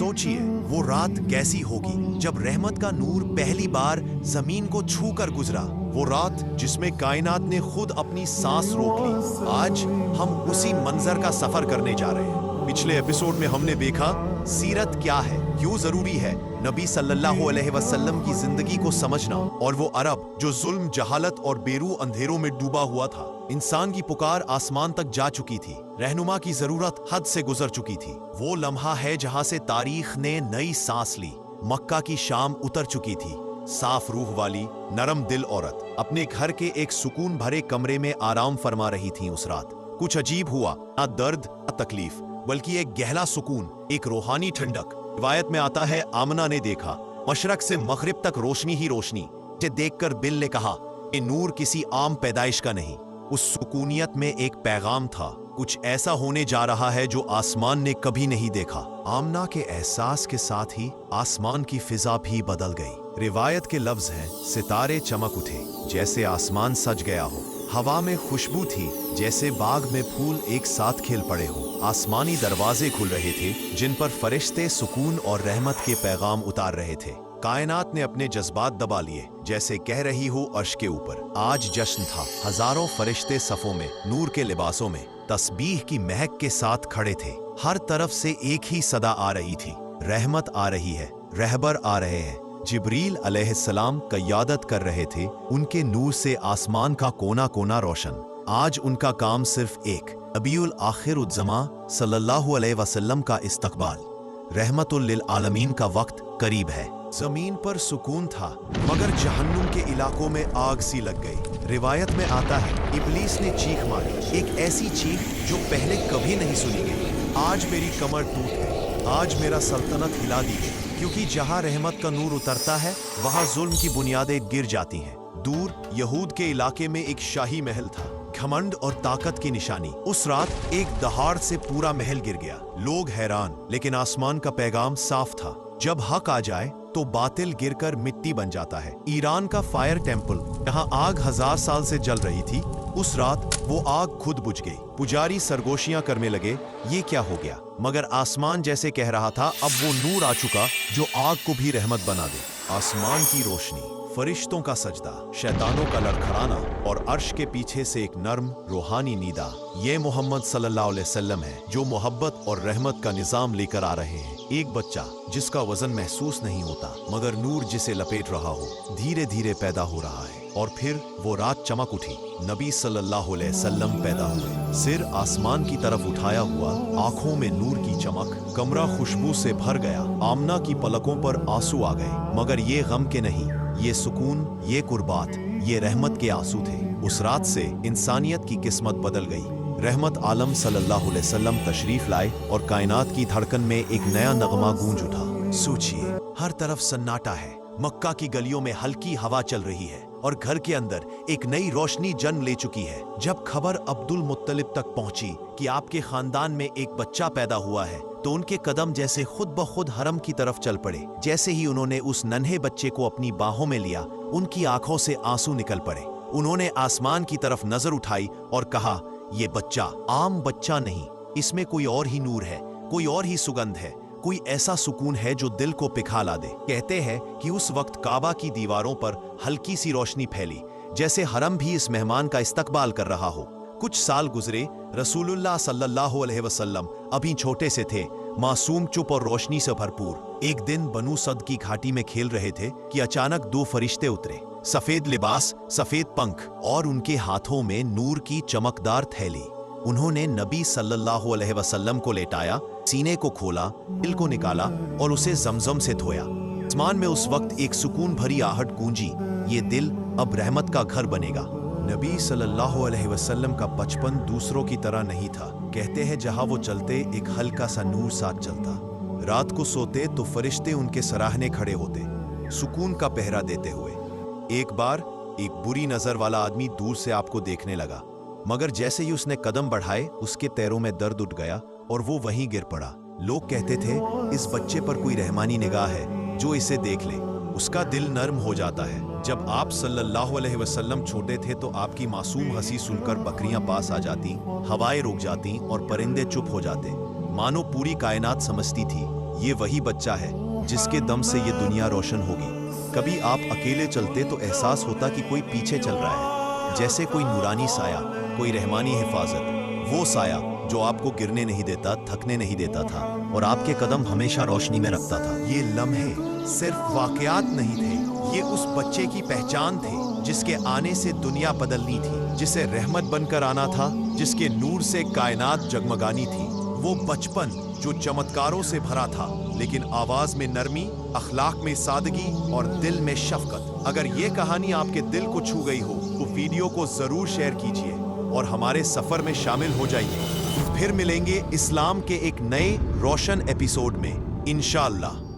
सोचिए वो रात कैसी होगी जब रहमत का नूर पहली बार जमीन को छू कर गुजरा। वो रात जिसमें कायनात ने खुद अपनी सांस रोक ली। आज हम उसी मंजर का सफर करने जा रहे हैं। पिछले एपिसोड में हमने देखा सीरत क्या है, क्यों जरूरी है नबी सल्लल्लाहु अलैहि वसल्लम की जिंदगी को समझना, और वो अरब जो जुल्म, जहालत और बेरू अंधेरों में डूबा हुआ था। इंसान की पुकार आसमान तक जा चुकी थी, रहनुमा की जरूरत हद से गुजर चुकी थी। वो लम्हा है जहां से तारीख ने नई सांस ली। मक्का की शाम उतर चुकी थी। साफ रूह वाली नरम दिल औरत अपने घर के एक सुकून भरे कमरे में आराम फरमा रही थी। उस रात कुछ अजीब हुआ, ना दर्द ना तकलीफ, बल्कि एक गहरा सुकून, एक रूहानी ठंडक। रिवायत में आता है आमना ने देखा मशरक से मगरिब तक रोशनी ही रोशनी। जिसे देखकर बिल ने कहा ये नूर किसी आम पैदाइश का नहीं। उस सुकूनियत में एक पैगाम था, कुछ ऐसा होने जा रहा है जो आसमान ने कभी नहीं देखा। आमना के एहसास के साथ ही आसमान की फिजा भी बदल गई। रिवायत के लफ्ज हैं, सितारे चमक उठे जैसे आसमान सज गया हो। हवा में खुशबू थी जैसे बाग में फूल एक साथ खिल पड़े हो। आसमानी दरवाजे खुल रहे थे जिन पर फरिश्ते सुकून और रहमत के पैगाम उतार रहे थे। कायनात ने अपने जज्बात दबा लिए, जैसे कह रही हो अर्श के ऊपर आज जश्न था। हजारों फरिश्ते सफों में, नूर के लिबासों में, तस्बीह की महक के साथ खड़े थे। हर तरफ से एक ही सदा आ रही थी, रहमत आ रही है, रहबर आ रहे हैं। जिब्रील अलैहिस्सलाम क़यादत कर रहे थे, उनके नूर से आसमान का कोना कोना रोशन। आज उनका काम सिर्फ एक, नबीउल आखिरुज़्ज़मा सल्लल्लाहु अलैहि वसल्लम का इस्तकबाल। रहमतुल लिल आलमीन का वक्त करीब है। जमीन पर सुकून था, मगर जहन्नुम के इलाकों में आग सी लग गई। रिवायत में आता है इब्लीस ने चीख मारी, एक ऐसी चीख जो पहले कभी नहीं सुनी गई। आज मेरी कमर टूट गई, आज मेरा सल्तनत हिला दी गई। क्योंकि जहां रहमत का नूर उतरता है वहां जुल्म की बुनियादें गिर जाती हैं। दूर यहूद के इलाके में एक शाही महल था, घमंड और ताकत की निशानी। उस रात एक दहाड़ से पूरा महल गिर गया। लोग हैरान, लेकिन आसमान का पैगाम साफ था, जब हक आ जाए तो बातिल गिरकर मिट्टी बन जाता है। ईरान का फायर टेम्पल, जहां आग 1000 साल से जल रही थी, उस रात वो आग खुद बुझ गई। पुजारी सरगोशियां करने लगे, ये क्या हो गया? मगर आसमान जैसे कह रहा था, अब वो नूर आ चुका जो आग को भी रहमत बना दे। आसमान की रोशनी, फरिश्तों का सजदा, शैतानों का लड़खड़ाना और अर्श के पीछे से एक नर्म रूहानी नीदा। ये मोहम्मद सल्लल्लाहु अलैहि वसल्लम है जो मोहब्बत और रहमत का निजाम लेकर आ रहे हैं। एक बच्चा जिसका वजन महसूस नहीं होता, मगर नूर जिसे लपेट रहा हो, धीरे धीरे पैदा हो रहा है। और फिर वो रात चमक उठी, नबी सल्लल्लाहु अलैहि वसल्लम पैदा हुए। सिर आसमान की तरफ उठाया हुआ, आंखों में नूर की चमक, कमरा खुशबू से भर गया। आमना की पलकों पर आंसू आ गए, मगर ये गम के नहीं, ये सुकून, ये कुर्बात, ये रहमत के आंसू थे। उस रात से इंसानियत की किस्मत बदल गई। रहमत आलम सल्लल्लाहु अलैहि वसल्लम तशरीफ लाए और कायनात की धड़कन में एक नया नगमा गूंज उठा। सोचिए, हर तरफ सन्नाटा है, मक्का की गलियों में हल्की हवा चल रही है और घर के अंदर एक नई रोशनी जन्म ले चुकी है। जब खबर अब्दुल मुत्तलिब तक पहुंची कि आपके खानदान में एक बच्चा पैदा हुआ है, तो उनके कदम जैसे खुद ब खुद हरम की तरफ चल पड़े। जैसे ही उन्होंने उस नन्हे बच्चे को अपनी बाहों में लिया, उनकी आंखों से आंसू निकल पड़े। उन्होंने आसमान की तरफ नजर उठाई और कहा, ये बच्चा आम बच्चा नहीं, इसमें कोई और ही नूर है, कोई और ही सुगंध है, कोई ऐसा सुकून है जो दिल को पिघला दे। कहते हैं कि उस वक्त काबा की दीवारों पर हल्की सी रोशनी फैली, जैसे हरम भी इस मेहमान का इस्तकबाल कर रहा हो। कुछ साल गुजरे, रसूलुल्लाह सल्लल्लाहु अलैहि वसल्लम अभी छोटे से थे, मासूम, चुप और रोशनी से भरपूर। एक दिन बनु सद की घाटी में खेल रहे थे कि अचानक 2 फरिश्ते उतरे, सफेद लिबास, सफेद पंख और उनके हाथों में नूर की चमकदार थैली। उन्होंने नबी सल्लल्लाहु अलैहि वसल्लम को लेटाया, सीने को खोला, दिल को निकाला और उसे जमजम से धोया। आसमान में उस वक्त एक सुकून भरी आहट गूंजी, ये दिल अब रहमत का घर बनेगा। नबी सल्लल्लाहु अलैहि वसल्लम का बचपन दूसरों की तरह नहीं था। कहते हैं जहां वो चलते एक हल्का सा नूर साथ चलता। रात को सोते तो फरिश्ते उनके सराहने खड़े होते, सुकून का पहरा देते हुए। एक बार एक बुरी नजर वाला आदमी दूर से आपको देखने लगा, मगर जैसे ही उसने कदम बढ़ाए, उसके पैरों में दर्द उठ गया और वो वहीं गिर पड़ा। लोग कहते थे, इस बच्चे पर कोई रहमानी निगाह है जो इसे देख ले, उसका दिल नर्म हो जाता है। जब आप सल्लल्लाहु अलैहि वसल्लम छोटे थे तो आपकी मासूम हंसी सुनकर बकरियां पास आ जाती, हवाएं रुक जाती और परिंदे चुप हो जाते, मानो पूरी कायनात समझती थी یہ وہی بچہ ہے جس کے دم سے یہ دنیا روشن ہوگی۔ کبھی آپ اکیلے چلتے تو احساس ہوتا کہ کوئی پیچھے چل رہا ہے، جیسے کوئی نورانی سایہ، کوئی رحمانی حفاظت، وہ سایہ جو آپ کو گرنے نہیں دیتا، تھکنے نہیں دیتا تھا، اور آپ کے قدم ہمیشہ روشنی میں رکھتا تھا۔ یہ لمحے صرف واقعات نہیں تھے، یہ اس بچے کی پہچان تھے جس کے آنے سے دنیا بدلنی تھی، جسے رحمت بن کر آنا تھا، جس کے نور سے کائنات جگمگانی تھی۔ وہ بچپن جو چمتکاروں سے بھرا تھا، لیکن آواز میں نرمی، اخلاق میں سادگی اور دل میں شفقت۔ اگر یہ کہانی آپ کے دل کو چھو گئی ہو تو ویڈیو کو ضرور شیئر کیجیے اور ہمارے سفر میں شامل ہو جائیے۔ پھر ملیں گے اسلام کے ایک نئے روشن ایپیسوڈ میں انشاءاللہ۔